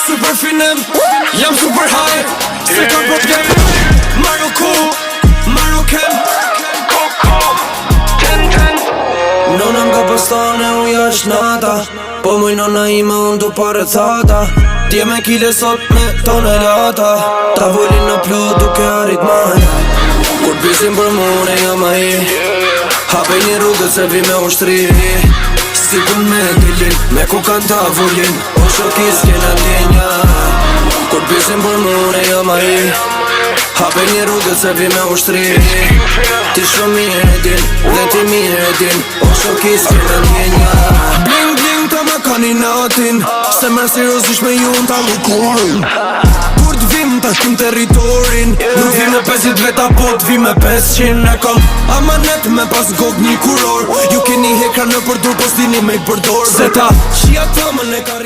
super finem, jam super high, se ka problem. Maroken Nona nga postane u jash nata, po muj nona ime unë du pare cata. Dje me kile sot me tonelata, tavolin në plot duke arrit maja. Kur bisim për mune jam aji, hape një rrugët se vi me ushtri. Si kun me dilin, me ku kan tavolin, o shokis kena djenja. Kur bisim për mune jam aji, hape një rrugët se vi me ushtri. Ti shumë mirë e din, dhe ti mirë e din, o shokis kena djenja. Bling bling ta ma kani natin, se mërë seriosisht me ju në ta lukurin. Kur t'vim ta shkim territorin, nuk vi me 50 veta po t'vi me 500. E kom amanet me pas gog një kuror, ju keni hekra në përdur, po s'dini me i përdor. Se ta shia ta më ne ka